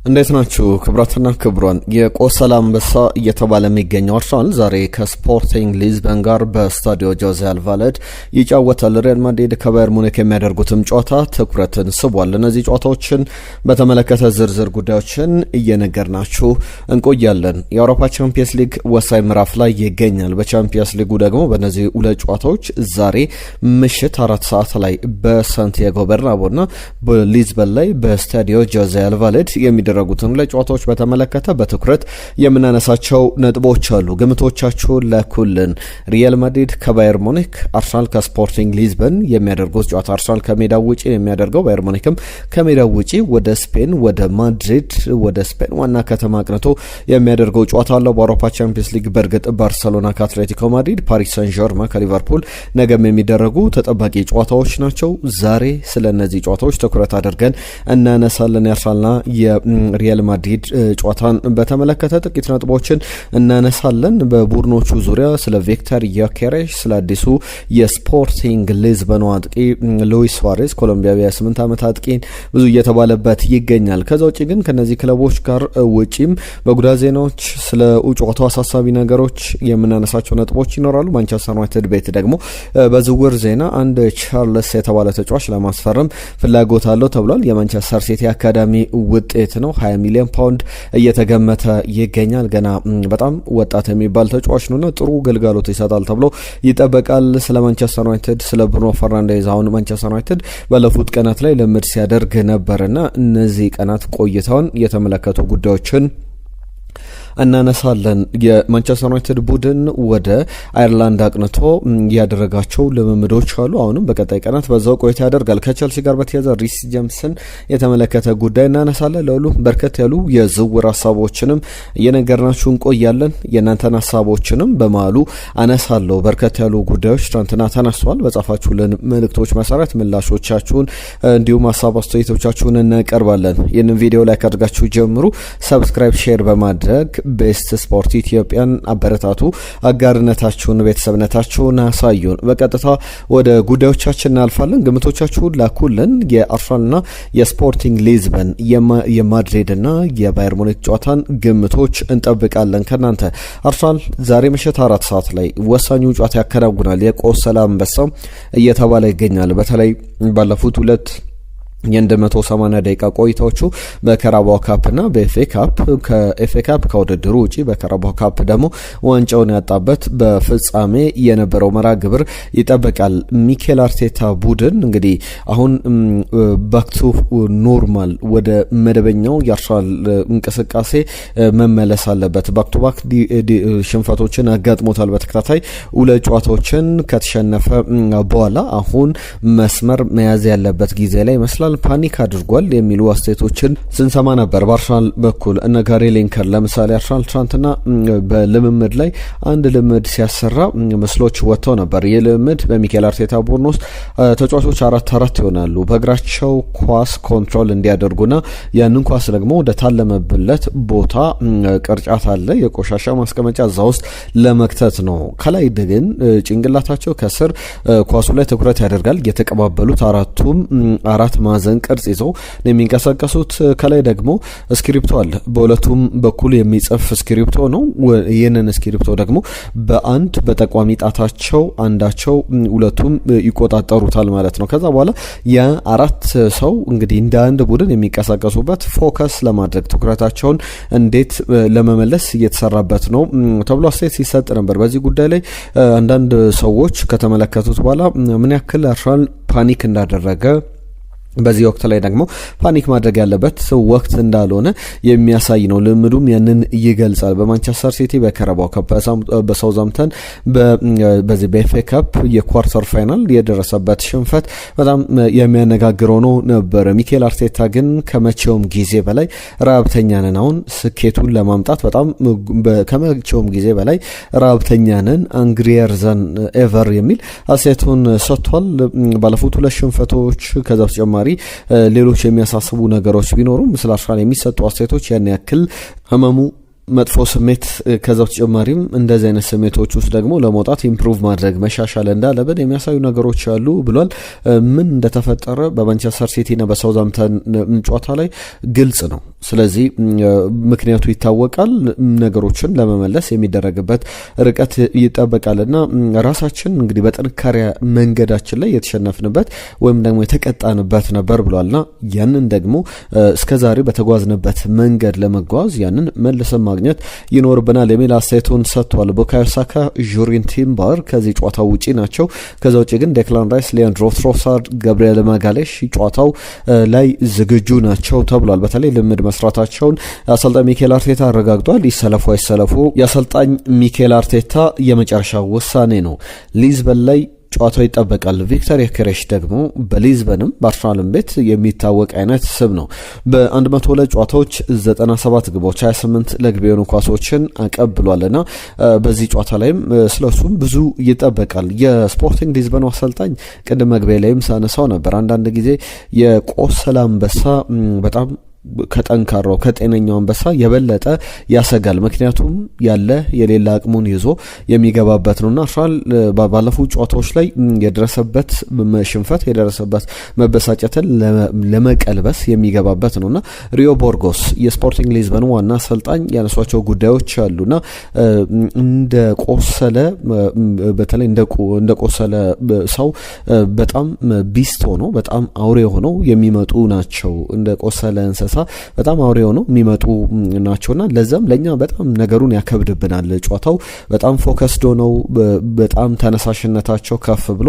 እንዴት ናችሁ ክብራትና ክብሯን? የቆሰላ አንበሳ እየተባለ የሚገኘው አርሰናል ዛሬ ከስፖርቲንግ ሊዝበን ጋር በስታዲዮ ጆዜ አልቫሌድ ይጫወታል። ሪያል ማድሪድ ከባየር ሙኒክ የሚያደርጉትም ጨዋታ ትኩረትን ስቧል። እነዚህ ጨዋታዎችን በተመለከተ ዝርዝር ጉዳዮችን እየነገርናችሁ እንቆያለን። የአውሮፓ ቻምፒየንስ ሊግ ወሳኝ ምዕራፍ ላይ ይገኛል። በቻምፒየንስ ሊጉ ደግሞ በእነዚህ ሁለት ጨዋታዎች ዛሬ ምሽት 4 ሰዓት ላይ በሳንቲያጎ በርናቦና በሊዝበን ላይ በስታዲዮ ጆዜ አልቫሌድ የሚደረጉትን ለጨዋታዎች በተመለከተ በትኩረት የምናነሳቸው ነጥቦች አሉ። ግምቶቻችሁን ላኩልን። ሪያል ማድሪድ ከባየር ሙኒክ፣ አርሰናል ከስፖርቲንግ ሊዝበን የሚያደርጉት ጨዋታ አርሰናል ከሜዳው ውጪ የሚያደርገው፣ ባየር ሙኒክም ከሜዳው ውጪ ወደ ስፔን ወደ ማድሪድ ወደ ስፔን ዋና ከተማ አቅንቶ የሚያደርገው ጨዋታ አለው። በአውሮፓ ቻምፒየንስ ሊግ በእርግጥ ባርሰሎና ከአትሌቲኮ ማድሪድ፣ ፓሪስ ሰን ዠርማን ከሊቨርፑል ነገም የሚደረጉ ተጠባቂ ጨዋታዎች ናቸው። ዛሬ ስለ እነዚህ ጨዋታዎች ትኩረት አድርገን እናነሳለን። የአርሰናልና ሪያል ማድሪድ ጨዋታን በተመለከተ ጥቂት ነጥቦችን እናነሳለን። በቡድኖቹ ዙሪያ ስለ ቪክተር ዮኬሬሽ፣ ስለ አዲሱ የስፖርቲንግ ሊዝበን አጥቂ ሉዊስ ሱዋሬዝ ኮሎምቢያዊ 8 ዓመት አጥቂን ብዙ እየተባለበት ይገኛል። ከዛ ውጪ ግን ከነዚህ ክለቦች ጋር ውጪም በጉዳት ዜናዎች ስለ ጨዋታው አሳሳቢ ነገሮች የምናነሳቸው ነጥቦች ይኖራሉ። ማንቸስተር ዩናይትድ ቤት ደግሞ በዝውውር ዜና አንድ ቻርልስ የተባለ ተጫዋች ለማስፈረም ፍላጎት አለው ተብሏል። የማንቸስተር ሲቲ አካዳሚ ውጤት ነው። 20 ሚሊዮን ፓውንድ እየተገመተ ይገኛል። ገና በጣም ወጣት የሚባል ተጫዋች ነውና ጥሩ ግልጋሎት ይሰጣል ተብሎ ይጠበቃል። ስለ ማንቸስተር ዩናይትድ ስለ ብሩኖ ፈርናንዴዝ አሁን ማንቸስተር ዩናይትድ ባለፉት ቀናት ላይ ልምድ ሲያደርግ ነበርና እነዚህ ቀናት ቆይታውን የተመለከቱ ጉዳዮችን እናነሳለን። የማንቸስተር ዩናይትድ ቡድን ወደ አየርላንድ አቅንቶ ያደረጋቸው ልምምዶች አሉ። አሁንም በቀጣይ ቀናት በዛው ቆይታ ያደርጋል። ከቸልሲ ጋር በተያያዘ ሪስ ጄምስን የተመለከተ ጉዳይ እናነሳለን። ለሁሉ በርከት ያሉ የዝውውር ሀሳቦችንም እየነገርናችሁ እንቆያለን። የእናንተን ሀሳቦችንም በመሀሉ አነሳለሁ። በርከት ያሉ ጉዳዮች ትናንትና ተነስተዋል። በጻፋችሁልን መልእክቶች መሰረት ምላሾቻችሁን እንዲሁም ሀሳብ አስተያየቶቻችሁን እናቀርባለን። ይህንን ቪዲዮ ላይ ካድርጋችሁ ጀምሩ። ሰብስክራይብ፣ ሼር በማድረግ ቤስት ስፖርት ኢትዮጵያን አበረታቱ። አጋርነታችሁን ቤተሰብነታችሁን አሳዩን። በቀጥታ ወደ ጉዳዮቻችን እናልፋለን። ግምቶቻችሁን ላኩልን። የአርሰናልና የስፖርቲንግ ሊዝበን የማድሪድና የባየር ሙኒክ ጨዋታን ግምቶች እንጠብቃለን ከናንተ። አርሰናል ዛሬ ምሽት 4 ሰዓት ላይ ወሳኙ ጨዋታ ያከናውናል። የቆሰላ አንበሳ እየተባለ ይገኛል። በተለይ ባለፉት ሁለት የ180 ደቂቃ ቆይታዎቹ በካራባኦ ካፕና በኤፍኤ ካፕ ከኤፍኤ ካፕ ከውድድሩ ውጪ በካራባኦ ካፕ ደግሞ ዋንጫውን ያጣበት በፍጻሜ የነበረው መርሃ ግብር ይጠበቃል። ሚኬል አርቴታ ቡድን እንግዲህ አሁን ባክቱ ኖርማል ወደ መደበኛው የአርሰናል እንቅስቃሴ መመለስ አለበት። ባክ ቱ ባክ ሽንፈቶችን አጋጥሞታል። በተከታታይ ሁለት ጨዋታዎችን ከተሸነፈ በኋላ አሁን መስመር መያዝ ያለበት ጊዜ ላይ ይመስላል። ፓኒክ አድርጓል የሚሉ አስተያየቶችን ስንሰማ ነበር። በአርሰናል በኩል እነ ጋሪ ሊንከር ለምሳሌ አርሰናል ትናንትና በልምምድ ላይ አንድ ልምምድ ሲያሰራ ምስሎች ወጥተው ነበር። ይህ ልምምድ በሚኬል አርቴታ ቡድን ውስጥ ተጫዋቾች 4-4 ይሆናሉ። በእግራቸው ኳስ ኮንትሮል እንዲያደርጉና ያንን ኳስ ደግሞ ወደ ታለመብለት ቦታ ቅርጫት አለ የቆሻሻ ማስቀመጫ እዛ ውስጥ ለመክተት ነው። ከላይ ግን ጭንቅላታቸው ከስር ኳሱ ላይ ትኩረት ያደርጋል። የተቀባበሉት አራቱም አራት ማዕዘን ቅርጽ ይዘው የሚንቀሳቀሱት። ከላይ ደግሞ ስክሪፕቶ አለ። በሁለቱም በኩል የሚጽፍ ስክሪፕቶ ነው። ይህንን ስክሪፕቶ ደግሞ በአንድ በጠቋሚ ጣታቸው አንዳቸው ሁለቱም ይቆጣጠሩታል ማለት ነው። ከዛ በኋላ የአራት ሰው እንግዲህ እንደ አንድ ቡድን የሚንቀሳቀሱበት ፎከስ ለማድረግ ትኩረታቸውን እንዴት ለመመለስ እየተሰራበት ነው ተብሎ አስተያየት ሲሰጥ ነበር። በዚህ ጉዳይ ላይ አንዳንድ ሰዎች ከተመለከቱት በኋላ ምን ያክል አርሰናል ፓኒክ እንዳደረገ በዚህ ወቅት ላይ ደግሞ ፓኒክ ማድረግ ያለበት ወቅት እንዳልሆነ የሚያሳይ ነው። ልምዱም ያንን ይገልጻል። በማንቸስተር ሲቲ በካራባኦ ካፕ በሳውዛምፕተን በዚህ በኤፍኤ ካፕ የኳርተር ፋይናል የደረሰበት ሽንፈት በጣም የሚያነጋግረው ነው ነበር። ሚኬል አርቴታ ግን ከመቼውም ጊዜ በላይ ረሀብተኛ ነን፣ አሁን ስኬቱን ለማምጣት በጣም ከመቼውም ጊዜ በላይ ረሀብተኛ ነን፣ አንግሪየር ዘን ኤቨር የሚል አስተያየቱን ሰጥቷል። ባለፉት ሁለት ሽንፈቶች ከዛ በተጨማሪ ሌሎች የሚያሳስቡ ነገሮች ቢኖሩም ስለ አርሰናል የሚሰጡ አስተያየቶች ያን ያክል ህመሙ መጥፎ ስሜት ከዛው ተጨማሪም እንደዚህ አይነት ስሜቶች ውስጥ ደግሞ ለመውጣት ኢምፕሩቭ ማድረግ መሻሻል እንዳለብን የሚያሳዩ ነገሮች አሉ ብሏል። ምን እንደተፈጠረ በማንቸስተር ሲቲና በሳውዛምፕተን ጨዋታ ላይ ግልጽ ነው። ስለዚህ ምክንያቱ ይታወቃል። ነገሮችን ለመመለስ የሚደረግበት ርቀት ይጠበቃልና ራሳችን እንግዲህ በጥንካሬ መንገዳችን ላይ የተሸነፍንበት ወይም ደግሞ የተቀጣንበት ነበር ብሏልና ያንን ደግሞ እስከዛሬ በተጓዝንበት መንገድ ለመጓዝ ያንን መልሰን ማግኘት ይኖርብናል የሚል አስተያየቱን ሰጥቷል። ቡካዮ ሳካ፣ ጁሪን ቲምበር ከዚህ ጨዋታው ውጪ ናቸው። ከዛ ውጪ ግን ዴክላን ራይስ፣ ሊያንድሮ ትሮሳርድ፣ ገብርኤል ማጋሌሽ ጨዋታው ላይ ዝግጁ ናቸው ተብሏል። በተለይ ልምድ መስራታቸውን አሰልጣኝ ሚኬል አርቴታ አረጋግጧል። ይሰለፉ አይሰለፉ የአሰልጣኝ ሚኬል አርቴታ የመጨረሻ ውሳኔ ነው። ሊዝበን ላይ ጨዋታው ይጠበቃል። ቪክተር ዮኬሬሽ ደግሞ በሊዝበንም በአርሰናልም ቤት የሚታወቅ አይነት ስም ነው። በ102 ጨዋታዎች 97 ግቦች 28 ለግብ የሆኑ ኳሶችን አቀብሏልና በዚህ ጨዋታ ላይም ስለሱም ብዙ ይጠበቃል። የስፖርቲንግ ሊዝበኑ አሰልጣኝ ቅድም መግቢያ ላይም ሳነሳው ነበር። አንዳንድ ጊዜ የቆሰለ አንበሳ በጣም ከጠንካራው ከጤነኛው አንበሳ የበለጠ ያሰጋል። ምክንያቱም ያለ የሌላ አቅሙን ይዞ የሚገባበት ነውና አርሰናል ባለፉት ጨዋታዎች ላይ የደረሰበት ሽንፈት የደረሰበት መበሳጨትን ለመቀልበስ የሚገባበት ነውና ሪዮ ቦርጎስ የስፖርቲንግ ሊዝበን ዋና አሰልጣኝ ያነሷቸው ጉዳዮች አሉና እንደ ቆሰለ በተለይ እንደ ቆሰለ ሰው በጣም ቢስት ሆኖ በጣም አውሬ ሆነው የሚመጡ ናቸው። እንደ ቆሰለ እንስሳ በጣም አውሬ ሆነው የሚመጡ ናቸውና ለዛም ለኛ በጣም ነገሩን ያከብድብናል። ጨዋታው በጣም ፎከስድ ሆነው በጣም ተነሳሽነታቸው ከፍ ብሎ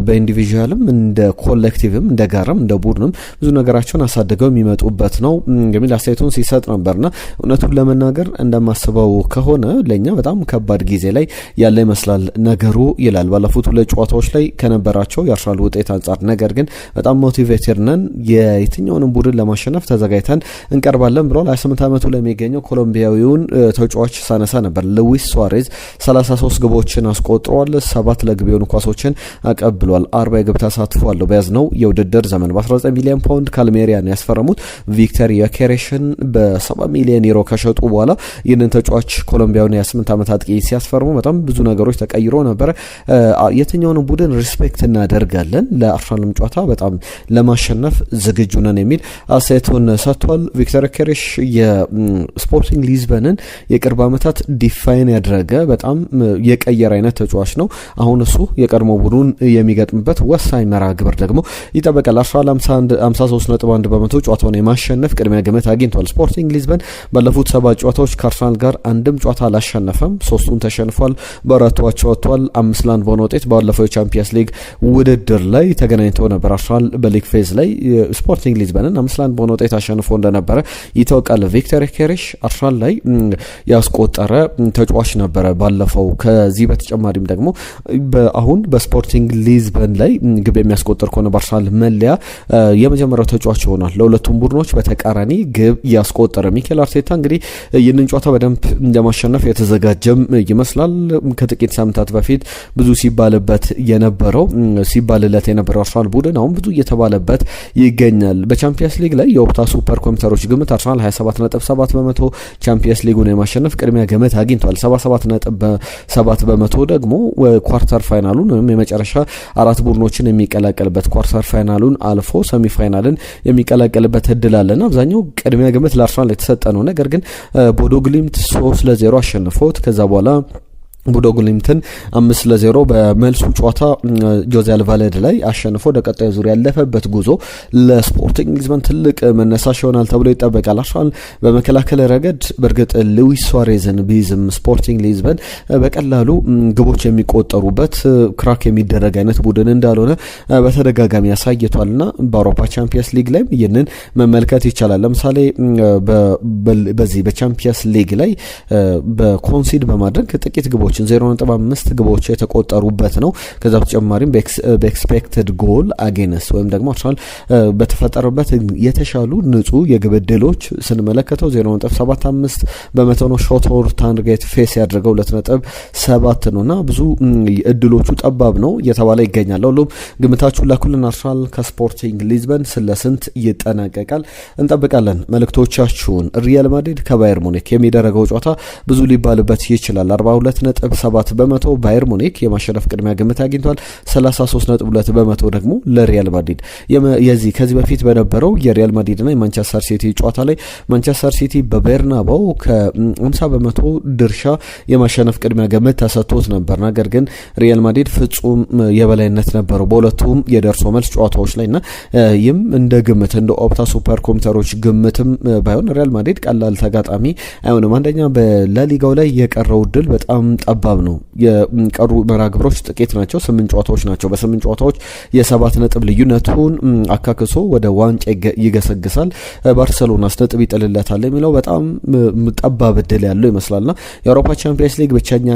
በኢንዲቪጁዋልም እንደ ኮሌክቲቭም እንደ ጋራም እንደ ቡድንም ብዙ ነገራቸውን አሳድገው የሚመጡበት ነው የሚል አስተያየቱን ሲሰጥ ነበርና እውነቱን ለመናገር እንደማስበው ከሆነ ለኛ በጣም ከባድ ጊዜ ላይ ያለ ይመስላል ነገሩ ይላል። ባለፉት ሁለት ጨዋታዎች ላይ ከነበራቸው የአርሰናል ውጤት አንጻር ነገር ግን በጣም ሞቲቬትድ ነን የትኛውንም ቡድን ለማሸነፍ ተዘጋጅተን እንቀርባለን ብሏል። 28 ዓመቱ ላይ የሚገኘው ኮሎምቢያዊውን ተጫዋች ሳነሳ ነበር። ሉዊስ ሱዋሬዝ 33 ግቦችን አስቆጥሯል። 7 ለግብ የሆኑ ኳሶችን አቀብሏል። 40 የግብ ተሳትፎ አለው። በያዝነው የውድድር ዘመን በ19 ሚሊዮን ፓውንድ ካልሜሪያን ያስፈረሙት ቪክተር ዮኬሬሽን በ70 ሚሊዮን ዩሮ ከሸጡ በኋላ ይህንን ተጫዋች ኮሎምቢያውን የ28 ዓመት አጥቂ ሲያስፈርሙ በጣም ብዙ ነገሮች ተቀይሮ ነበር። የትኛውንም ቡድን ሪስፔክት እናደርጋለን፣ ለአርሰናልም ጨዋታ በጣም ለማሸነፍ ዝግጁ ነን የሚል አስተያየቱን ሰጥቷል። ቪክተር ዮኬሬሽ የስፖርቲንግ ሊዝበንን የቅርብ ዓመታት ዲፋይን ያደረገ በጣም የቀየረ አይነት ተጫዋች ነው። አሁን እሱ የቀድሞ ቡድኑን የሚገጥምበት ወሳኝ መርሃ ግብር ደግሞ ይጠበቃል። አርሰናል 53.1 በመቶ ጨዋታውን የማሸነፍ ቅድሚያ ግምት አግኝቷል። ስፖርቲንግ ሊዝበን ባለፉት 7 ጨዋታዎች ከአርሰናል ጋር አንድም ጨዋታ አላሸነፈም። 3ቱን ተሸንፏል፣ በአራቱ አቻ ወጥቷል። 5-1 በሆነ ውጤት ባለፈው የቻምፒየንስ ሊግ ውድድር ላይ ተገናኝተው ነበር። አርሰናል በሊግ ፌዝ ላይ ስፖርቲንግ ሊዝበንን 5-1 በሆነ ውጤት አሸንፎ እንደነበረ ይታወቃል። ቪክተር ዮኬሬሽ አርሰናል ላይ ያስቆጠረ ተጫዋች ነበረ ባለፈው። ከዚህ በተጨማሪም ደግሞ አሁን በስፖርቲንግ ሊዝበን ላይ ግብ የሚያስቆጥር ከሆነ በአርሰናል መለያ የመጀመሪያው ተጫዋች ይሆናል። ለሁለቱም ቡድኖች በተቃራኒ ግብ ያስቆጠረ ሚኬል አርቴታ እንግዲህ ይህንን ጨዋታ በደንብ ለማሸነፍ የተዘጋጀም ይመስላል። ከጥቂት ሳምንታት በፊት ብዙ ሲባልለት የነበረው አርሰናል ቡድን አሁን ብዙ እየተባለበት ይገኛል። በቻምፒየንስ ሊግ ላይ የኦፕታ ሱፐር ኮምፒውተሮች ግምት አርሰናል 27.7 በመቶ ቻምፒየንስ ሊጉን የማሸነፍ ቅድሚያ ግምት አግኝቷል። 77.7 በመቶ ደግሞ ኳርተር ፋይናሉን ወይም የመጨረሻ 4 ቡድኖችን የሚቀላቀልበት ኳርተር ፋይናሉን አልፎ ሰሚ ፋይናልን የሚቀላቀልበት እድል አለና አብዛኛው ቅድሚያ ግምት ለአርሰናል የተሰጠ ነው። ነገር ግን ቦዶ ግሊምት 3-0 አሸንፎት ከዛ በኋላ ቦዶ ግሊምትን 5-0 በመልሱ ጨዋታ ጆዜ አልቫሌድ ላይ አሸንፎ ወደ ቀጣዩ ዙር ያለፈበት ጉዞ ለስፖርቲንግ ሊዝበን ትልቅ መነሳሽ ይሆናል ተብሎ ይጠበቃል። አርሰናል በመከላከል ረገድ በእርግጥ ሉዊስ ሱዋሬዝን ቢዝም ስፖርቲንግ ሊዝበን በቀላሉ ግቦች የሚቆጠሩበት ክራክ የሚደረግ አይነት ቡድን እንዳልሆነ በተደጋጋሚ ያሳይቷልና በአውሮፓ ቻምፒየንስ ሊግ ላይ ይህንን መመልከት ይቻላል። ለምሳሌ በዚህ በቻምፒየንስ ሊግ ላይ በኮንሲድ በማድረግ ጥቂት ግቦች ግቦችን 0.5 ግቦች የተቆጠሩበት ነው። ከዛ በተጨማሪም በኤክስፔክትድ ጎል አጌንስት ወይም ደግሞ አርሰናል በተፈጠረበት የተሻሉ ንጹህ የግብ ዕድሎች ስንመለከተው 0.75 በመቶ ነው። ሾት ኦን ታርጌት ፌስ ያደረገው 2.7 ነውና ብዙ እድሎቹ ጠባብ ነው እየተባለ ይገኛል። ሁሉም ግምታችሁን ላኩልን። አርሰናል ከስፖርቲንግ ሊዝበን ስለስንት ይጠናቀቃል እንጠብቃለን መልእክቶቻችሁን። ሪያል ማድሪድ ከባየር ሙኒክ የሚደረገው ጨዋታ ብዙ ሊባልበት ይችላል። 42.7 በመቶ ባየር ሙኒክ የማሸነፍ ቅድሚያ ግምት አግኝቷል። 33.2 በመቶ ደግሞ ለሪያል ማድሪድ። ከዚህ በፊት በነበረው የሪያል ማድሪድና የማንቸስተር ሲቲ ጨዋታ ላይ ማንቸስተር ሲቲ በቤርናባው ከ50 በመቶ ድርሻ የማሸነፍ ቅድሚያ ግምት ተሰጥቶት ነበር። ነገር ግን ሪያል ማድሪድ ፍጹም የበላይነት ነበረው በሁለቱም የደርሶ መልስ ጨዋታዎች ላይና ይህም እንደ ግምት እንደ ኦፕታ ሱፐር ኮምፒውተሮች ግምትም ባይሆን ሪያል ማድሪድ ቀላል ተጋጣሚ አይሆንም። አንደኛ በላሊጋው ላይ የቀረው ድል በጣም ጠባብ ነው። የቀሩ መርሃ ግብሮች ጥቂት ናቸው። 8 ጨዋታዎች ናቸው። በ8 ጨዋታዎች የ7 ነጥብ ልዩነቱን አካክሶ ወደ ዋንጫ ይገሰግሳል። ባርሰሎናስ ነጥብ ይጥልለታል የሚለው በጣም ጠባብ ድል ያለው ይመስላልና የአውሮፓ ቻምፒየንስ ሊግ ብቸኛ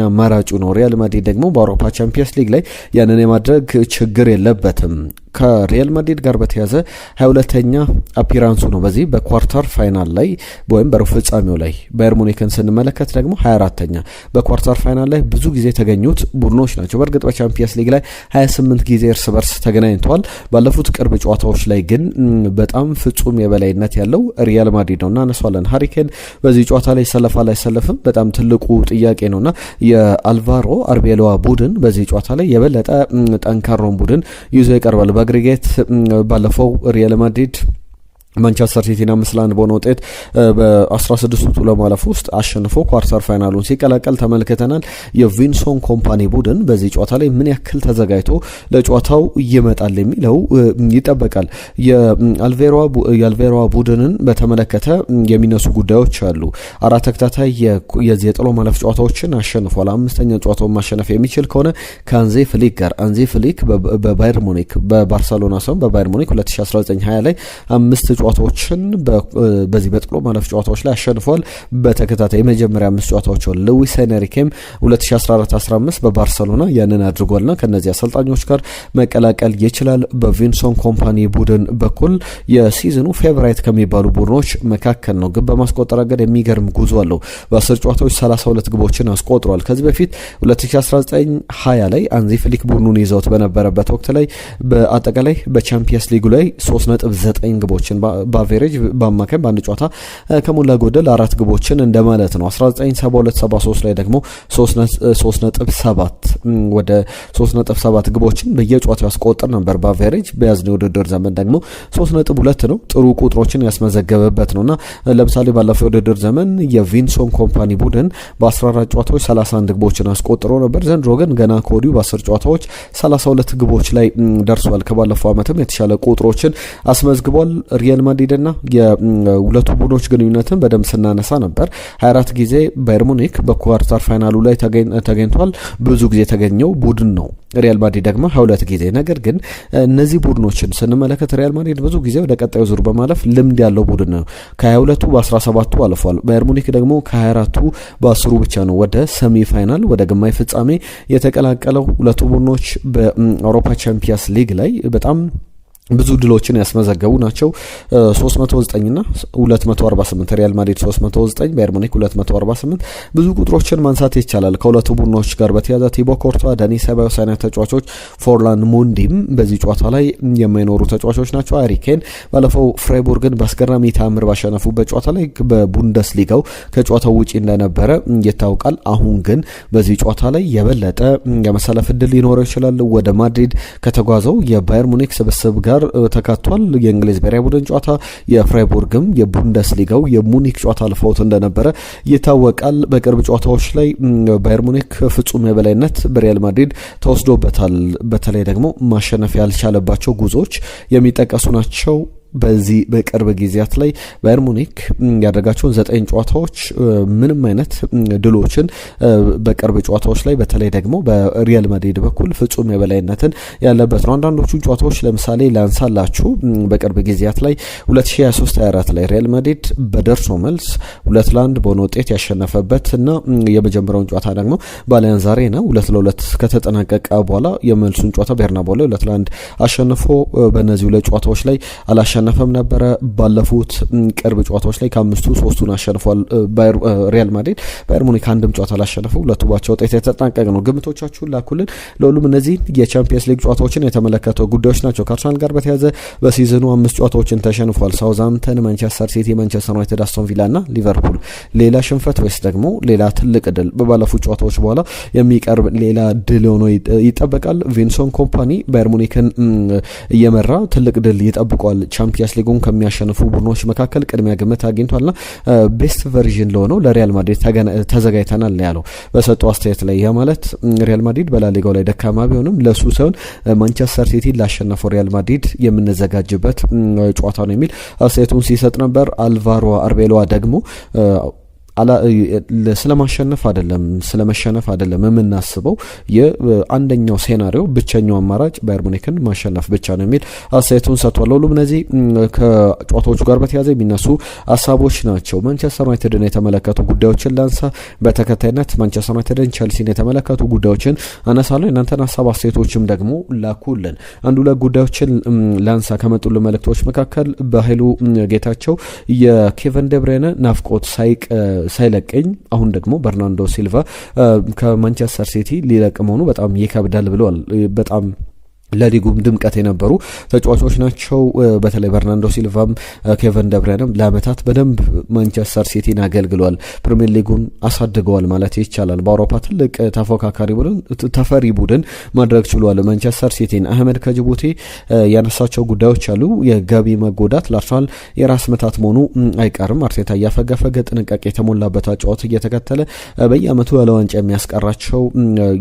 አማራጩ ነው። ሪያል ማድሪድ ደግሞ በአውሮፓ ቻምፒየንስ ሊግ ላይ ያንን የማድረግ ችግር የለበትም። ከሪያል ማድሪድ ጋር በተያዘ 22ኛ አፒራንሱ ነው በዚህ በኳርተር ፋይናል ላይ ወይም በሩብ ፍጻሜው ላይ። ባየር ሙኒክን ስንመለከት ደግሞ 24ኛ በኳርተር ፋይናል ላይ ብዙ ጊዜ የተገኙት ቡድኖች ናቸው። በእርግጥ በቻምፒየንስ ሊግ ላይ 28 ጊዜ እርስ በርስ ተገናኝተዋል። ባለፉት ቅርብ ጨዋታዎች ላይ ግን በጣም ፍጹም የበላይነት ያለው ሪያል ማድሪድ ነው። እናነሷለን። ሃሪ ኬን በዚህ ጨዋታ ላይ ይሰለፋል አይሰለፍም በጣም ትልቁ ጥያቄ ነውና የአልቫሮ አርቤሎዋ ቡድን በዚህ ጨዋታ ላይ የበለጠ ጠንካራውን ቡድን ይዞ ይቀርባል። በአግሪጌት ባለፈው ሪያል ማድሪድ ማንቸስተር ሲቲና 5-1 በሆነ ውጤት በ16ቱ ጥሎ ማለፍ ውስጥ አሸንፎ ኳርተር ፋይናሉን ሲቀላቀል ተመልክተናል። የቪንሶን ኮምፓኒ ቡድን በዚህ ጨዋታ ላይ ምን ያክል ተዘጋጅቶ ለጨዋታው ይመጣል የሚለው ይጠበቃል። የአልቬሮዋ ቡድንን በተመለከተ የሚነሱ ጉዳዮች አሉ። 4 ተከታታይ የዚህ የጥሎ ማለፍ ጨዋታዎችን አሸንፏል። 5ኛ ጨዋታውን ማሸነፍ የሚችል ከሆነ ከአንዜ ፍሊክ ጋር ፍሊክ በባየር ሙኒክ በባርሰሎና ሰው በባየር ሙኒክ 2019-20 ላይ 5 ጨዋታዎችን በዚህ በጥሎ ማለፍ ጨዋታዎች ላይ አሸንፏል። በተከታታይ የመጀመሪያ 5 ጨዋታዎች ሉዊስ ኤንሪኬም 2014-15 በባርሰሎና ያንን አድርጓልና ከነዚህ አሰልጣኞች ጋር መቀላቀል ይችላል። በቪንሶን ኮምፓኒ ቡድን በኩል የሲዝኑ ፌቨራይት ከሚባሉ ቡድኖች መካከል ነው። ግን በማስቆጠር ረገድ የሚገርም ጉዞ አለው። በ10 ጨዋታዎች 32 ግቦችን አስቆጥሯል። ከዚህ በፊት 2019-20 ላይ አንዚ ፍሊክ ቡድኑን ይዘውት በነበረበት ወቅት ላይ በአጠቃላይ በቻምፒየንስ ሊጉ ላይ 3.9 ግቦችን በአቬሬጅ በአማካይ በአንድ ጨዋታ ከሞላ ጎደል 4 ግቦችን እንደማለት ነው። 1972-73 ላይ ደግሞ 3.7 ወደ 3.7 ግቦችን በየጨዋታው ያስቆጥር ነበር በአቬሬጅ። በያዝነው ውድድር ዘመን ደግሞ 3.2 ነው። ጥሩ ቁጥሮችን ያስመዘገበበት ነውና ለምሳሌ ባለፈው ውድድር ዘመን የቪንሶን ኮምፓኒ ቡድን በ14 ጨዋታዎች 31 ግቦችን አስቆጥሮ ነበር። ዘንድሮ ግን ገና ከወዲሁ በ10 ጨዋታዎች 32 ግቦች ላይ ደርሷል። ከባለፈው ዓመትም የተሻለ ቁጥሮችን አስመዝግቧል። ሪያል ማድሪድ እና የሁለቱ ቡድኖች ግንኙነትን በደንብ ስናነሳ ነበር። 24 ጊዜ ባየር ሙኒክ በኳርተር ፋይናሉ ላይ ተገኝቷል። ብዙ ጊዜ የተገኘው ቡድን ነው። ሪያል ማድሪድ ደግሞ 22 ጊዜ። ነገር ግን እነዚህ ቡድኖችን ስንመለከት ሪያል ማድሪድ ብዙ ጊዜ ወደ ቀጣዩ ዙር በማለፍ ልምድ ያለው ቡድን ነው። ከ22ቱ በ17ቱ አልፏል። ባየር ሙኒክ ደግሞ ከ24ቱ በ10ሩ ብቻ ነው ወደ ሰሚ ፋይናል ወደ ግማሽ ፍጻሜ የተቀላቀለው። ሁለቱ ቡድኖች በአውሮፓ ቻምፒየንስ ሊግ ላይ በጣም ብዙ ድሎችን ያስመዘገቡ ናቸው። 309 እና 248 ሪያል ማድሪድ 309 ባየር ሙኒክ 248 ብዙ ቁጥሮችን ማንሳት ይቻላል። ከሁለቱ ቡድኖች ጋር በተያያዘ ቲቦ ኮርቷ፣ ዳኒ ሴባዮስ አይነት ተጫዋቾች፣ ፎርላን ሙንዲም በዚህ ጨዋታ ላይ የማይኖሩ ተጫዋቾች ናቸው። ሃሪ ኬን ባለፈው ፍራይቡርግን በአስገራሚ ተአምር ባሸነፉበት ጨዋታ ላይ በቡንደስሊጋው ከጨዋታው ውጪ እንደነበረ ይታወቃል። አሁን ግን በዚህ ጨዋታ ላይ የበለጠ የመሰለፍ ዕድል ሊኖረው ይችላል። ወደ ማድሪድ ከተጓዘው የባየር ሙኒክ ስብስብ ጋር ተካቷል። የእንግሊዝ ብሔራዊ ቡድን ጨዋታ የፍራይቡርግም የቡንደስሊጋው የሙኒክ ጨዋታ አልፈውት እንደነበረ ይታወቃል። በቅርብ ጨዋታዎች ላይ ባየር ሙኒክ ፍጹም የበላይነት በሪያል ማድሪድ ተወስዶበታል። በተለይ ደግሞ ማሸነፍ ያልቻለባቸው ጉዞዎች የሚጠቀሱ ናቸው። በዚህ በቅርብ ጊዜያት ላይ ባየር ሙኒክ ያደረጋቸውን 9 ጨዋታዎች ምንም አይነት ድሎችን በቅርብ ጨዋታዎች ላይ በተለይ ደግሞ በሪያል ማድሪድ በኩል ፍጹም የበላይነትን ያለበት ነው። አንዳንዶቹ ጨዋታዎች ለምሳሌ ላንሳላችሁ። በቅርብ ጊዜያት ላይ 2023-24 ላይ ሪያል ማድሪድ በደርሶ መልስ 2-1 በሆነ ውጤት ያሸነፈበት እና የመጀመሪያውን ጨዋታ ደግሞ በአሊያንዝ አሬና 2-2 ከተጠናቀቀ በኋላ የመልሱን ጨዋታ ቤርናባው ላይ 2-1 አሸንፎ በእነዚህ ሁለት ጨዋታዎች ላይ አላሸነፈም ነበረ። ባለፉት ቅርብ ጨዋታዎች ላይ ከአምስቱ 3ቱን አሸንፏል ሪያል ማድሪድ። ባየር ሙኒክ አንድም ጨዋታ አላሸነፈው፣ ሁለቱ ባቻ ውጤት የተጠናቀቀ ነው። ግምቶቻችሁን ላኩልን። ለሁሉም እነዚህ የቻምፒየንስ ሊግ ጨዋታዎችን የተመለከተው ጉዳዮች ናቸው። ከአርሰናል ጋር በተያያዘ በሲዝኑ 5 ጨዋታዎችን ተሸንፏል። ሳውዝሃምፕተን፣ ማንቸስተር ሲቲ፣ ማንቸስተር ዩናይትድ፣ አስቶን ቪላ እና ሊቨርፑል። ሌላ ሽንፈት ወይስ ደግሞ ሌላ ትልቅ ድል በባለፉት ጨዋታዎች በኋላ የሚቀርብ ሌላ ድል ሆኖ ይጠበቃል? ቪንሰንት ኮምፓኒ ባየር ሙኒክን እየመራ ትልቅ ድል ይጠብቋል። ቻምፒየንስ ሊጉን ከሚያሸንፉ ቡድኖች መካከል ቅድሚያ ግምት አግኝቷልና ቤስት ቨርዥን ለሆነው ለሪያል ማድሪድ ተዘጋጅተናል ያለው በሰጠው አስተያየት ላይ። ያ ማለት ሪያል ማድሪድ በላሊጋው ላይ ደካማ ቢሆንም ለሱ ሳይሆን ማንቸስተር ሲቲ ላሸነፈው ሪያል ማድሪድ የምንዘጋጅበት ጨዋታ ነው የሚል አስተያየቱን ሲሰጥ ነበር። አልቫሮ አርቤሎዋ ደግሞ ስለማሸነፍ አይደለም የምናስበው የአንደኛው ሴናሪዮ ብቸኛው አማራጭ ባየር ሙኒክን ማሸነፍ ብቻ ነው የሚል አስተያየቱን ሰጥቷል። ሁሉም እነዚህ ከጨዋታዎቹ ጋር በተያያዘ የሚነሱ ሀሳቦች ናቸው። ማንቸስተር ዩናይትድን የተመለከቱ ጉዳዮችን ላንሳ። በተከታይነት ማንቸስተር ዩናይትድን፣ ቸልሲን የተመለከቱ ጉዳዮችን አነሳለሁ። እናንተን ሀሳብ አስተያየቶችም ደግሞ ላኩልን። አንድ ሁለት ጉዳዮችን ላንሳ ከመጡልን መልእክቶች መካከል በኃይሉ ጌታቸው የኬቨን ደብሬነ ናፍቆት ሳይለቀኝ አሁን ደግሞ በርናንዶ ሲልቫ ከማንቸስተር ሲቲ ሊለቅ መሆኑ በጣም ይከብዳል ብለዋል። በጣም ለሊጉም ድምቀት የነበሩ ተጫዋቾች ናቸው። በተለይ በርናንዶ ሲልቫም ኬቨን ደብሬንም ለአመታት በደንብ ማንቸስተር ሲቲን አገልግሏል። ፕሪሚየር ሊጉን አሳድገዋል ማለት ይቻላል። በአውሮፓ ትልቅ ተፎካካሪ ቡድን፣ ተፈሪ ቡድን ማድረግ ችሏል ማንቸስተር ሲቲን። አህመድ ከጅቡቲ ያነሳቸው ጉዳዮች አሉ። የገቢ መጎዳት ለአርሰናል የራስ ምታት መሆኑ አይቀርም። አርቴታ እያፈገፈገ ጥንቃቄ የተሞላበት አጨዋወት እየተከተለ በየአመቱ ያለ ዋንጫ የሚያስቀራቸው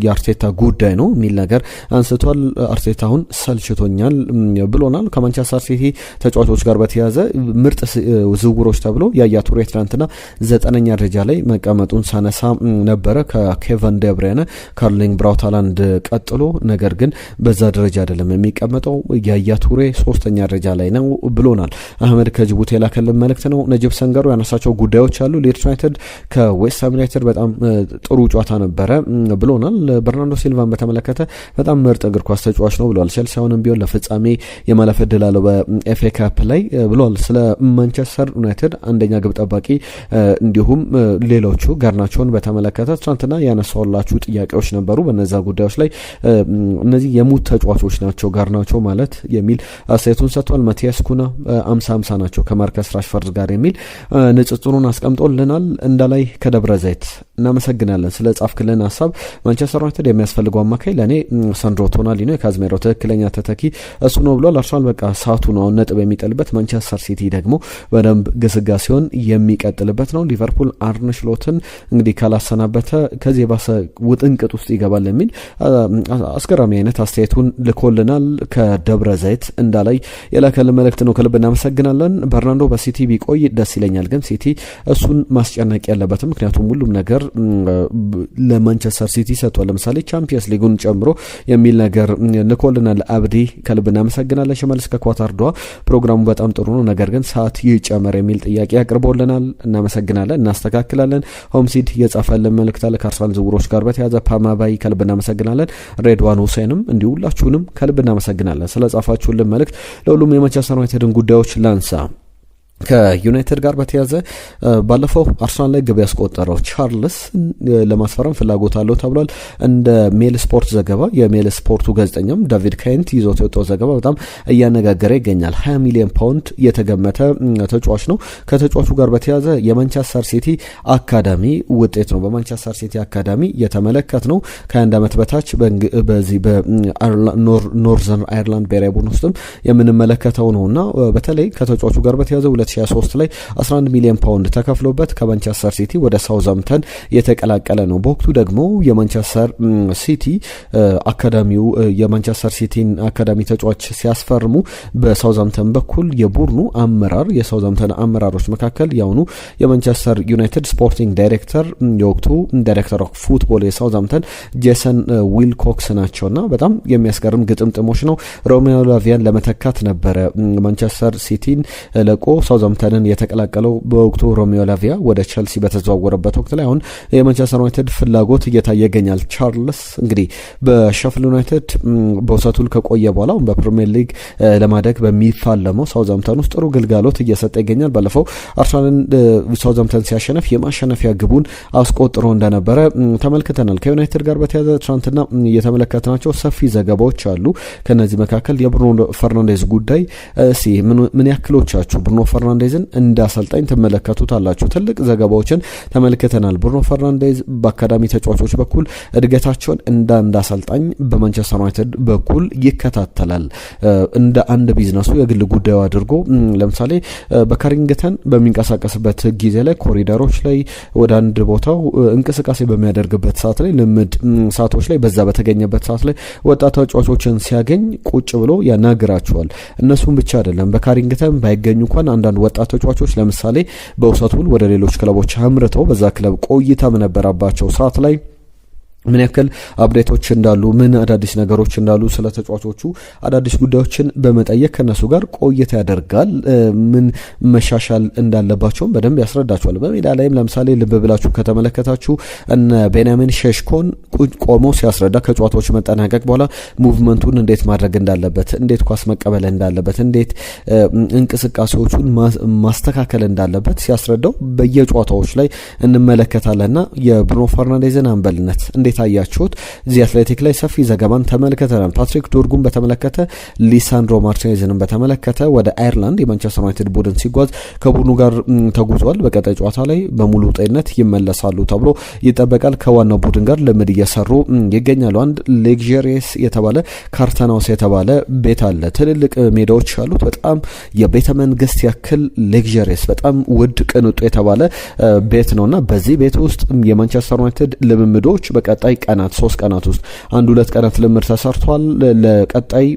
የአርቴታ ጉዳይ ነው የሚል ነገር አንስቷል። አርቴታ አሁን ሰልችቶኛል ብሎናል። ከማንቸስተር ሲቲ ተጫዋቾች ጋር በተያያዘ ምርጥ ዝውውሮች ተብሎ ያያ ቱሬ ትናንትና 9ኛ ደረጃ ላይ መቀመጡን ሳነሳ ነበረ ከኬቨን ደብሬነ ካርሊንግ ብራውት ሃላንድ ቀጥሎ። ነገር ግን በዛ ደረጃ አይደለም የሚቀመጠው፣ ያያ ቱሬ 3ኛ ደረጃ ላይ ነው ብሎናል። አህመድ ከጅቡቲ የላከልን መልእክት ነው። ነጅብ ሰንገሩ ያነሳቸው ጉዳዮች አሉ። ሊድስ ዩናይትድ ከዌስትሃም ዩናይትድ በጣም ጥሩ ጨዋታ ነበረ ብሎናል። በርናንዶ ሲልቫን በተመለከተ በጣም ምርጥ እግር ኳስ ተጫዋች ነው ብሏል። ቸልሲ አሁንም ቢሆን ለፍጻሜ የማለፍ ዕድል አለው በኤፍኤ ካፕ ላይ ብሏል። ስለ ማንቸስተር ዩናይትድ አንደኛ ግብ ጠባቂ እንዲሁም ሌሎቹ ጋርናቾን በተመለከተ ትናንትና ያነሳውላችሁ ጥያቄዎች ነበሩ። በነዛ ጉዳዮች ላይ እነዚህ የሙት ተጫዋቾች ናቸው ጋርናቾ ማለት የሚል አስተያየቱን ሰጥቷል። ማቲያስ ኩና 50-50 ናቸው ከማርከስ ራሽፈርድ ጋር የሚል ንጽጽሩን አስቀምጦልናል። እንዳላይ ከደብረ ዘይት እናመሰግናለን ስለ ጻፍክልን ሀሳብ። ማንቸስተር ዩናይትድ የሚያስፈልገው አማካይ ለእኔ ሳንድሮ ቶናሊ ነው፣ የካዝሜሮ ትክክለኛ ተተኪ እሱ ነው ብሏል። አርሰናል በቃ ሰዓቱ ነው ነጥብ የሚጥልበት። ማንቸስተር ሲቲ ደግሞ በደንብ ግስጋሴውን የሚቀጥልበት ነው። ሊቨርፑል አርነ ስሎትን እንግዲህ ካላሰናበተ ከዚህ የባሰ ውጥንቅጥ ውስጥ ይገባል የሚል አስገራሚ አይነት አስተያየቱን ልኮልናል። ከደብረ ዘይት እንዳላይ የላከልን መልእክት ነው። ከልብ እናመሰግናለን። በርናንዶ በሲቲ ቢቆይ ደስ ይለኛል፣ ግን ሲቲ እሱን ማስጨነቅ ያለበትም ምክንያቱም ሁሉም ነገር ለማንቸስተር ሲቲ ሰጥቷል። ለምሳሌ ቻምፒየንስ ሊጉን ጨምሮ የሚል ነገር ልኮልናል። አብዲ ከልብ እናመሰግናለን። ሽመልስ ከኳታር ዶሃ ፕሮግራሙ በጣም ጥሩ ነው፣ ነገር ግን ሰዓት ይጨመር የሚል ጥያቄ አቅርቦልናል። እናመሰግናለን፣ እናስተካክላለን። ሆምሲድ የጻፈልን መልእክት አለ ከአርሰናል ዝውውሮች ጋር በተያያዘ ፓማባይ ከልብ እናመሰግናለን። ሬድዋን ሁሴንም እንዲሁ ሁላችሁንም ከልብ እናመሰግናለን ስለ ጻፋችሁልን መልእክት። ለሁሉም የማንቸስተር ዩናይትድን ጉዳዮች ላንሳ። ከዩናይትድ ጋር በተያዘ ባለፈው አርሰናል ላይ ግብ ያስቆጠረው ቻርልስ ለማስፈረም ፍላጎት አለው ተብሏል። እንደ ሜል ስፖርት ዘገባ የሜል ስፖርቱ ጋዜጠኛም ዳቪድ ካይንት ይዞት የወጣው ዘገባ በጣም እያነጋገረ ይገኛል። 20 ሚሊዮን ፓውንድ የተገመተ ተጫዋች ነው። ከተጫዋቹ ጋር በተያዘ የማንቸስተር ሲቲ አካዳሚ ውጤት ነው። በማንቸስተር ሲቲ አካዳሚ የተመለከት ነው። ከ21 ዓመት በታች በዚህ በኖርዘርን አይርላንድ ብሔራዊ ቡድን ውስጥም የምንመለከተው ነውና በተለይ ከተጫዋቹ ጋር በተያዘ 2023 ላይ 11 ሚሊዮን ፓውንድ ተከፍሎበት ከማንቸስተር ሲቲ ወደ ሳውዛምተን የተቀላቀለ ነው። በወቅቱ ደግሞ የማንቸስተር ሲቲ አካዳሚው የማንቸስተር ሲቲን አካዳሚ ተጫዋች ሲያስፈርሙ በሳውዛምተን በኩል የሳውዛምተን አመራሮች መካከል ያውኑ የማንቸስተር ዩናይትድ ስፖርቲንግ ዳይሬክተር የወቅቱ ዳይሬክተር ኦፍ ፉትቦል የሳውዛምተን ጄሰን ዊልኮክስ ናቸውና በጣም የሚያስገርም ግጥምጥሞች ነው። ሮሜዮ ላቪያን ለመተካት ነበረ ማንቸስተር ሲቲን ለቆ ሳውዛምተንን የተቀላቀለው። በወቅቱ ሮሜዮ ላቪያ ወደ ቸልሲ በተዘዋወረበት ወቅት ላይ አሁን የማንቸስተር ዩናይትድ ፍላጎት እየታየ ይገኛል። ቻርልስ እንግዲህ በሼፊልድ ዩናይትድ በውሰቱል ከቆየ በኋላ በፕሪሚየር ሊግ ለማደግ በሚፋለመው ሳውዛምተን ውስጥ ጥሩ ግልጋሎት እየሰጠ ይገኛል። ባለፈው አርሰናልን ሳውዛምተን ሲያሸነፍ የማሸነፊያ ግቡን አስቆጥሮ እንደነበረ ተመልክተናል። ከዩናይትድ ጋር በተያያዘ ትናንትና የተመለከትናቸው ሰፊ ዘገባዎች አሉ። ከነዚህ መካከል የብሩኖ ፈርናንዴዝ ጉዳይ ምን ያክሎቻችሁ ብሩኖ ፈርናንዴዝን እንዳሰልጣኝ ትመለከቱታላችሁ? ትልቅ ዘገባዎችን ተመልክተናል። ብሩኖ ፈርናንዴዝ በአካዳሚ ተጫዋቾች በኩል እድገታቸውን እንዳሰልጣኝ በማንቸስተር ዩናይትድ በኩል ይከታተላል። እንደ አንድ ቢዝነሱ የግል ጉዳዩ አድርጎ ለምሳሌ በካሪንግተን በሚንቀሳቀስበት ጊዜ ላይ ኮሪደሮች ላይ ወደ አንድ ቦታው እንቅስቃሴ በሚያደርግበት ሰዓት ላይ ልምድ ሰዓቶች ላይ በዛ በተገኘበት ሰዓት ላይ ወጣት ተጫዋቾችን ሲያገኝ ቁጭ ብሎ ያናግራቸዋል። እነሱም ብቻ አይደለም በካሪንግተን ባይገኙ እንኳን አንዳንድ ወጣት ተጫዋቾች ለምሳሌ በውሰት ውል ወደ ሌሎች ክለቦች አምርተው በዛ ክለብ ቆይታም ነበረባቸው ሰዓት ላይ ምን ያክል አፕዴቶች እንዳሉ ምን አዳዲስ ነገሮች እንዳሉ ስለ ተጫዋቾቹ አዳዲስ ጉዳዮችን በመጠየቅ ከነሱ ጋር ቆይታ ያደርጋል። ምን መሻሻል እንዳለባቸውም በደንብ ያስረዳቸዋል። በሜዳ ላይም ለምሳሌ ልብ ብላችሁ ከተመለከታችሁ እነ ቤንያሚን ሼሽኮን ቆመው ሲያስረዳ ከጨዋታዎች መጠናቀቅ በኋላ ሙቭመንቱን እንዴት ማድረግ እንዳለበት፣ እንዴት ኳስ መቀበል እንዳለበት፣ እንዴት እንቅስቃሴዎቹን ማስተካከል እንዳለበት ሲያስረዳው በየጨዋታዎች ላይ እንመለከታለንና የብሩኖ ፈርናንዴዝን አንበልነት ታያችሁት። እዚህ አትሌቲክ ላይ ሰፊ ዘገባን ተመልክተናል። ፓትሪክ ዶርጉን በተመለከተ፣ ሊሳንድሮ ማርቲኔዝን በተመለከተ ወደ አየርላንድ የማንቸስተር ዩናይትድ ቡድን ሲጓዝ ከቡድኑ ጋር ተጉዟል። በቀጣይ ጨዋታ ላይ በሙሉ ጤንነት ይመለሳሉ ተብሎ ይጠበቃል። ከዋናው ቡድን ጋር ልምድ እየሰሩ ይገኛሉ። አንድ ሌግዠሪየስ የተባለ ካርተናውስ የተባለ ቤት አለ። ትልልቅ ሜዳዎች አሉት። በጣም የቤተ መንግስት ያክል ሌግዠሪየስ በጣም ውድ ቅንጡ የተባለ ቤት ነውና በዚህ ቤት ውስጥ የማንቸስተር ዩናይትድ ልምምዶች በቀጣይ ቀናት 3 ቀናት ውስጥ 1-2 ቀናት ልምድ ተሰርቷል። ለቀጣይ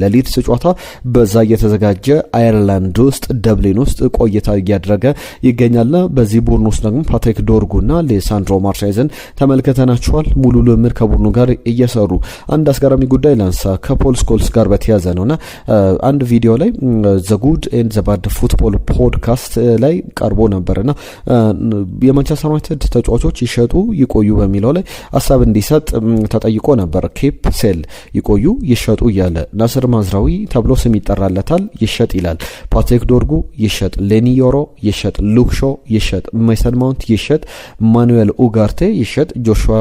ለሊድስ ጨዋታ በዛ እየተዘጋጀ አየርላንድ ውስጥ ደብሊን ውስጥ ቆይታ እያደረገ ይገኛልና በዚህ ቡድን ውስጥ ደግሞ ፓትሪክ ዶርጉና ሌሳንድሮ ማርቲኔዝን ተመልክተናቸዋል። ሙሉ ልምድ ከቡድኑ ጋር እየሰሩ አንድ አስገራሚ ጉዳይ ላንሳ ከፖል ስኮልስ ጋር በተያዘ ነውና አንድ ቪዲዮ ላይ ዘ ጉድ ኤንድ ዘ ባድ ፉትቦል ፖድካስት ላይ ቀርቦ ነበርና የማንቸስተር ዩናይትድ ተጫዋቾች ይሸጡ ይቆዩ በሚለው ላይ ሀሳብ እንዲሰጥ ተጠይቆ ነበር። ኬፕ ሴል ይቆዩ ይሸጡ እያለ ናስር ማዝራዊ ተብሎ ስም ይጠራለታል ይሸጥ ይላል። ፓትሪክ ዶርጉ ይሸጥ፣ ሌኒ ዮሮ ይሸጥ፣ ሉክሾ ይሸጥ፣ ሜሰን ማውንት ይሸጥ፣ ማኑኤል ኡጋርቴ ይሸጥ፣ ጆሹዋ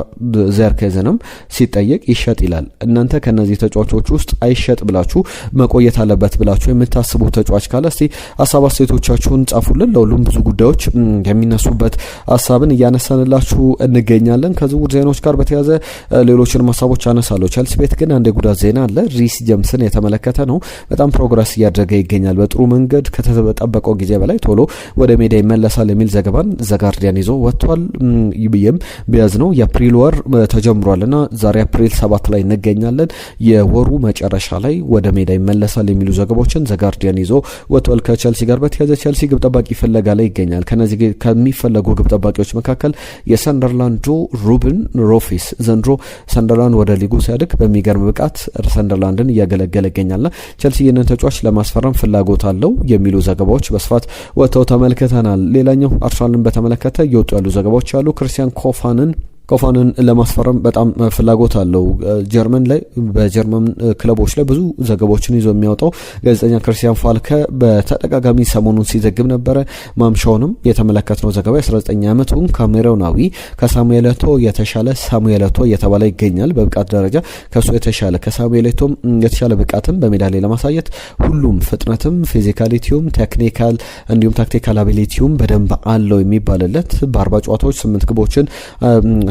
ዘርኬዝንም ሲጠየቅ ይሸጥ ይላል። እናንተ ከነዚህ ተጫዋቾች ውስጥ አይሸጥ ብላችሁ መቆየት አለበት ብላችሁ የምታስቡ ተጫዋች ካለ እስቲ ሀሳብ አስተያየቶቻችሁን ጻፉልን። ለሁሉም ብዙ ጉዳዮች የሚነሱበት ሀሳብን እያነሳንላችሁ እንገኛለን። ከዝውውር ዜናዎች ጋር በተያያዘ ሌሎችን ሀሳቦች አነሳለሁ። ቸልሲ ቤት ግን አንድ የጉዳት ዜና አለ። ሪስ ጀምስን የተመለከተ ነው። በጣም ፕሮግረስ እያደረገ ይገኛል። በጥሩ መንገድ ከተጠበቀው ጊዜ በላይ ቶሎ ወደ ሜዳ ይመለሳል የሚል ዘገባን ዘጋርዲያን ይዞ ወጥቷል። ይብየም ቢያዝ ነው የአፕሪል ወር ተጀምሯልና ዛሬ አፕሪል 7 ላይ እንገኛለን። የወሩ መጨረሻ ላይ ወደ ሜዳ ይመለሳል የሚሉ ዘገባዎችን ዘጋርዲያን ይዞ ወጥቷል። ከቸልሲ ጋር በተያያዘ ቸልሲ ግብ ጠባቂ ፍለጋ ላይ ይገኛል። ከነዚህ ከሚፈለጉ ግብ ጠባቂዎች መካከል የሰንደርላንዱ ሩበን ሮፊስ ዘንድሮ ሰንደርላንድ ወደ ሊጉ ሲያድግ በሚገርም ብቃት ሰንደርላንድን እያገለገለ ይገኛልና ቸልሲ ይህንን ተጫዋች ለማስፈረም ፍላጎት አለው የሚሉ ዘገባዎች በስፋት ወጥተው ተመልክተናል። ሌላኛው አርሰናልን በተመለከተ እየወጡ ያሉ ዘገባዎች አሉ። ክሪስቲያን ኮፋንን ለማስፈረም በጣም ፍላጎት አለው። ጀርመን ላይ በጀርመን ክለቦች ላይ ብዙ ዘገባዎችን ይዞ የሚያወጣው ጋዜጠኛ ክርስቲያን ፋልከ በተደጋጋሚ ሰሞኑን ሲዘግብ ነበረ። ማምሻውንም የተመለከትነው ዘገባ 19 ዓመቱን ካሜሮናዊ ከሳሙኤል ኤቶ የተሻለ ሳሙኤል ኤቶ እየተባለ ይገኛል። በብቃት ደረጃ ከሱ የተሻለ ከሳሙኤል ኤቶም የተሻለ ብቃትም በሜዳ ላይ ለማሳየት ሁሉም ፍጥነትም ፊዚካሊቲውም ቴክኒካል እንዲሁም ታክቲካል አቢሊቲውም በደንብ አለው የሚባልለት በ40 ጨዋታዎች 8 ግቦችን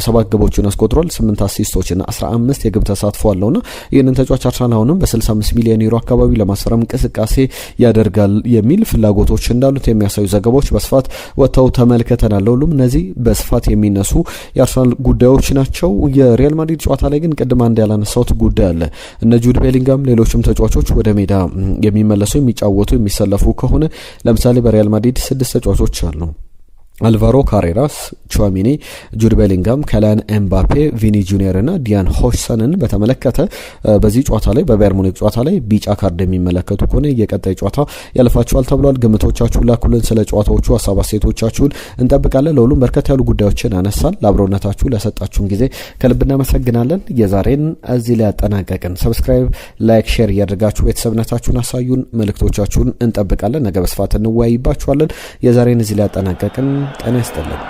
7 ግቦችን አስቆጥሯል። 8 አሲስቶችና 15 የግብ ተሳትፎ አለውና ይህንን ተጫዋች አርሰናል አሁንም በ65 ሚሊዮን ዩሮ አካባቢ ለማስፈረም እንቅስቃሴ ያደርጋል የሚል ፍላጎቶች እንዳሉት የሚያሳዩ ዘገባዎች በስፋት ወጥተው ተመልክተናል። ሁሉም እነዚህ በስፋት የሚነሱ የአርሰናል ጉዳዮች ናቸው። የሪያል ማድሪድ ጨዋታ ላይ ግን ቅድም አንድ ያላነሳሁት ጉዳይ አለ። እነ ጁድ ቤሊንጋም ሌሎችም ተጫዋቾች ወደ ሜዳ የሚመለሱ የሚጫወቱ የሚሰለፉ ከሆነ ለምሳሌ በሪያል ማድሪድ 6 ተጫዋቾች አሉ። አልቫሮ ካሬራስ፣ ቹዋሚኒ፣ ጁድ ቤሊንጋም፣ ከላን ኤምባፔ፣ ቪኒ ጁኒየር እና ዲያን ሆችሰንን በተመለከተ በዚህ ጨዋታ ላይ በባየር ሙኒክ ጨዋታ ላይ ቢጫ ካርድ የሚመለከቱ ከሆነ የቀጣይ ጨዋታ ያልፋቸዋል ተብሏል። ግምቶቻችሁን ላኩልን። ስለ ጨዋታዎቹ ሀሳብ አስተያየቶቻችሁን እንጠብቃለን። ለሁሉም በርከት ያሉ ጉዳዮችን አነሳል። ለአብሮነታችሁ ለሰጣችሁን ጊዜ ከልብ እናመሰግናለን። የዛሬን እዚህ ላይ ያጠናቀቅን። ሰብስክራይብ፣ ላይክ፣ ሼር እያደርጋችሁ ቤተሰብነታችሁን አሳዩን። መልእክቶቻችሁን እንጠብቃለን። ነገ በስፋት እንወያይባችኋለን። የዛሬን እዚህ ላይ ያጠናቀቅን። ጤና ይስጥልን።